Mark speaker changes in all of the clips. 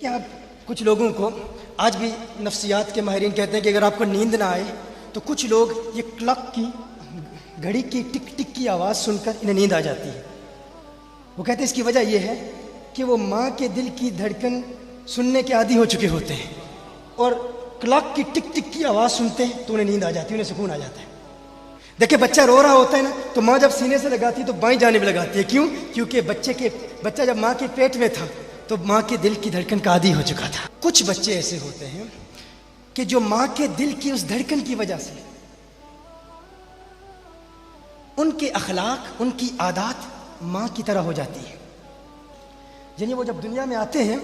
Speaker 1: کہ آپ کچھ لوگوں کو آج بھی نفسیات کے ماہرین کہتے ہیں کہ اگر آپ کو نیند نہ آئے تو کچھ لوگ یہ کلک کی گھڑی کی ٹک ٹک کی آواز سن کر انہیں نیند آ جاتی ہے. وہ کہتے ہیں اس کی وجہ یہ ہے کہ وہ ماں کے دل کی دھڑکن سننے کے عادی ہو چکے ہوتے ہیں اور کلک کی ٹک ٹک کی آواز سنتے ہیں تو انہیں نیند آ جاتی ہے, انہیں سکون آ جاتا ہے. دیکھیں بچہ رو رہا ہوتا ہے نا تو ماں جب سینے سے لگاتی ہے تو بائیں جانب لگاتی ہے. کیوں؟ کیونکہ بچہ جب ماں کے پیٹ میں تھا تو ماں کے دل کی دھڑکن کا عادی ہو چکا تھا. کچھ بچے ایسے ہوتے ہیں کہ جو ماں کے دل کی اس دھڑکن کی وجہ سے ان کے اخلاق, ان کی عادات ماں کی طرح ہو جاتی ہے. یعنی وہ جب دنیا میں آتے ہیں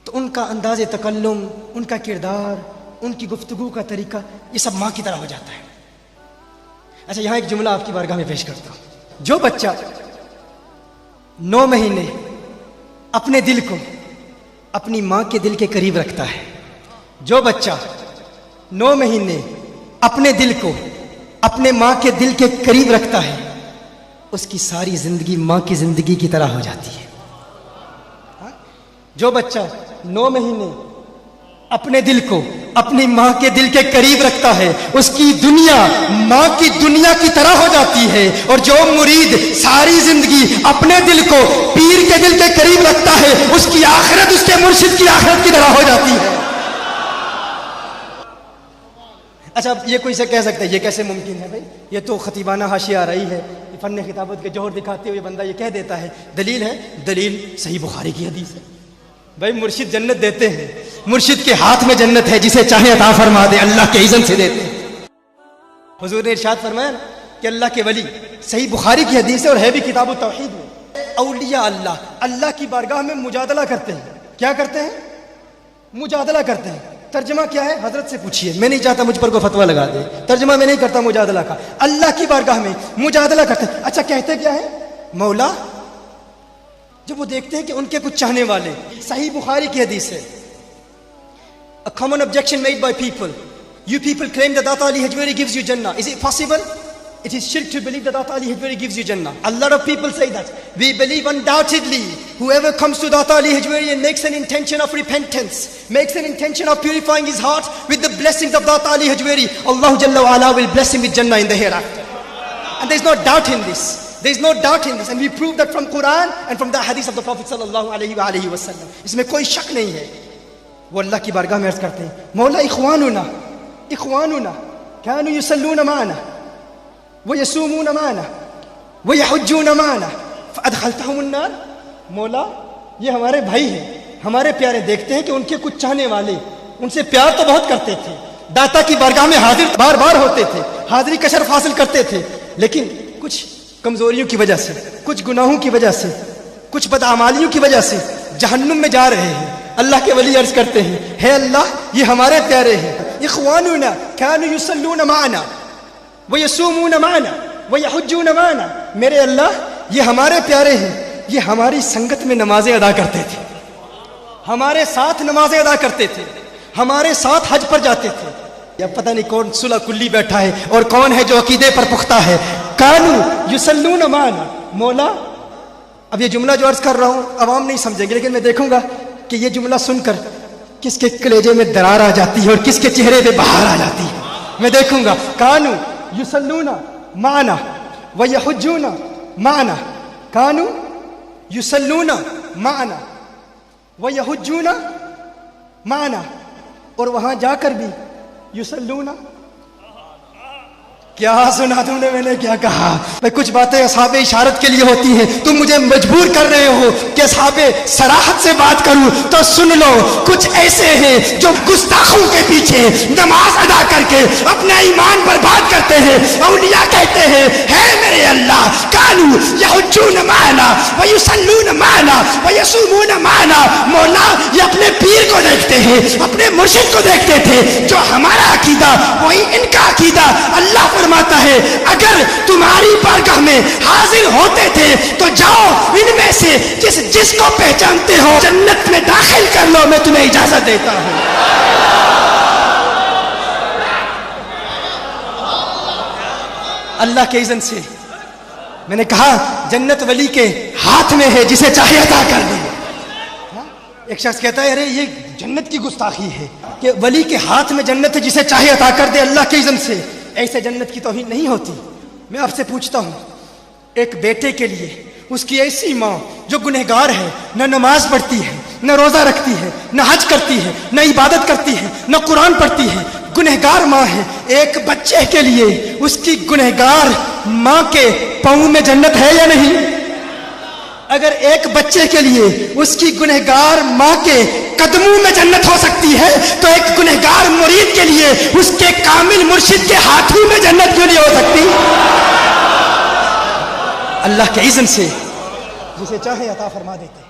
Speaker 1: تو ان کا انداز تکلم, ان کا کردار, ان کی گفتگو کا طریقہ یہ سب ماں کی طرح ہو جاتا ہے. اچھا یہاں ایک جملہ آپ کی بارگاہ میں پیش کرتا ہوں. جو بچہ 9 مہینے اپنے دل کو اپنی ماں کے دل کے قریب رکھتا ہے, جو بچہ 9 مہینے اپنے دل کو اپنے ماں کے دل کے قریب رکھتا ہے, اس کی ساری زندگی ماں کی زندگی کی طرح ہو جاتی ہے. جو بچہ 9 مہینے اپنے دل کو اپنی ماں کے دل کے قریب رکھتا ہے اس کی دنیا ماں کی دنیا کی طرح ہو جاتی ہے. اور جو مرید ساری زندگی اپنے دل کو پیر کے دل کے قریب رکھتا ہے اس کی آخرت اس کے مرشد کی آخرت کی طرح ہو جاتی ہے. اچھا اب یہ کوئی سے کہہ سکتا ہے یہ کیسے ممکن ہے بھائی, یہ تو خطیبانہ حاشیہ آ رہی ہے, فن خطابت کے جوہر دکھاتے ہوئے بندہ یہ کہہ دیتا ہے. دلیل ہے, دلیل صحیح بخاری کی حدیث ہے. بھائی مرشد جنت دیتے ہیں, مرشد کے ہاتھ میں جنت ہے, جسے چاہے عطا فرما دے, اللہ کے اذن سے دیتے ہیں. حضور نے ارشاد فرمایا کہ اللہ کے ولی, صحیح بخاری کی حدیث ہے اور ہے بھی کتاب التوحید میں, اولیاء اللہ کی بارگاہ میں مجادلہ کرتے ہیں. کیا کرتے ہیں؟ مجادلہ کرتے ہیں. ترجمہ کیا ہے؟ حضرت سے پوچھیے, میں نہیں چاہتا مجھ پر کوئی فتویٰ لگا دے, ترجمہ میں نہیں کرتا مجادلہ کا. اللہ کی بارگاہ میں مجادلہ کرتے ہیں. اچھا کہتے کیا ہے؟ مولا, جب وہ دیکھتے ہیں کہ ان کے کچھ چاہنے والے, صحیح بخاری کی حدیث ہے, a common objection made by people, you people claim that Data Ali Hajwari gives you Jannah. Is it possible? It is shirk to believe that Data Ali Hajwari gives you Jannah. A lot of people say that. We believe undoubtedly whoever comes to Data Ali Hajwari and makes an intention of repentance, makes an intention of purifying his heart with the blessings of Data Ali Hajwari, Allah Jalla wa Ala will bless him with Jannah in the hereafter. And there is no doubt in this. There is no doubt in this, and we prove that from Quran and from the hadith of the Prophet sallallahu alaihi wasallam. اس میں کوئی شک نہیں ہے. وہ اللہ کی بارگاہ میں عرض کرتے ہیں, مولا اخواننا كانوا يصلون معنا ويصومون معنا ويحجون معنا فادخلتهم النار. مولا یہ ہمارے بھائی ہیں, ہمارے پیارے, دیکھتے ہیں کہ ان کے کچھ چاہنے والے ان سے پیار تو بہت کرتے تھے, داتا کی بارگاہ میں حاضر بار بار ہوتے تھے, حاضری کا شرف حاصل کرتے تھے, لیکن کچھ کمزوریوں کی وجہ سے, کچھ گناہوں کی وجہ سے, کچھ بدعمالیوں کی وجہ سے جہنم میں جا رہے ہیں. اللہ کے ولی عرض کرتے ہیں, ہے اللہ یہ ہمارے پیارے ہیں, اخواننا كانوا يصلون معنا ويصومون معنا ويحجون معنا. میرے اللہ یہ ہمارے پیارے ہیں, یہ ہماری سنگت میں نمازیں ادا کرتے تھے, ہمارے ساتھ نمازیں ادا کرتے تھے, ہمارے ساتھ حج پر جاتے تھے. یا پتہ نہیں کون صلح کلی بیٹھا ہے اور کون ہے جو عقیدے پر پختہ ہے. کانو یصلون معنا. مولا اب یہ جملہ جو عرض کر رہا ہوں عوام نہیں سمجھیں گے, لیکن میں دیکھوں گا کہ یہ جملہ سن کر کس کے کلیجے میں درار آ جاتی ہے اور کس کے چہرے پہ بہار آ جاتی ہے. میں دیکھوں گا. کانو یصلون معنا ویحجون معنا, کانو یصلون معنا ویحجون معنا, اور وہاں جا کر بھی یصلون. کیا سنا تم نے, میں نے کیا کہا؟ میں کچھ باتیں اصحاب اشارت کے لیے ہوتی ہیں, تم مجھے مجبور کر رہے ہو کہ اصحاب صراحت سے بات کروں, تو سن لو. کچھ ایسے ہیں جو گستاخوں کے پیچھے نماز ادا کر کے اپنا ایمان برباد کرتے ہیں. اولیاء کہتے ہیں, ہے میرے اللہ کانو یحجون معنا ویصلون معنا ویصومون معنا. مولا یہ اپنے پیر کو دیکھتے ہیں, اپنے مرشد کو دیکھتے تھے, جو ہمارا عقیدہ وہی ان کا عقیدہ. اللہ فرماتا ہے اگر تمہاری بارگاہ میں حاضر ہوتے تھے تو جاؤ ان میں سے جس کو پہچانتے ہو جنت میں داخل کر لو, میں تمہیں اجازت دیتا ہوں. اللہ کے اذن سے میں نے کہا جنت ولی کے ہاتھ میں ہے, جسے چاہے عطا کر دے. ایک شخص کہتا ہے ارے یہ جنت کی گستاخی ہے کہ ولی کے ہاتھ میں جنت ہے، جسے چاہے عطا کر دے اللہ کے اذن سے، ایسے جنت کی توہین نہیں ہوتی۔ میں آپ سے پوچھتا ہوں، ایک بیٹے کے لیے اس کی ایسی ماں جو گنہگار ہے، نہ نماز پڑھتی ہے، نہ روزہ رکھتی ہے، نہ حج کرتی ہے، نہ عبادت کرتی ہے، نہ قرآن پڑھتی ہے، گنہگار ماں ہے، ایک بچے کے لیے اس کی گنہگار ماں کے پاؤں میں جنت ہے یا نہیں؟ اگر ایک بچے کے لیے اس کی گنہگار ماں کے قدموں میں جنت ہو سکتی ہے تو ایک گنہگار مرید کے لیے اس کے کامل مرشد کے ہاتھوں میں جنت کیوں نہیں ہو سکتی؟ اللہ کے اذن سے جسے چاہے عطا فرما دیتے ہیں۔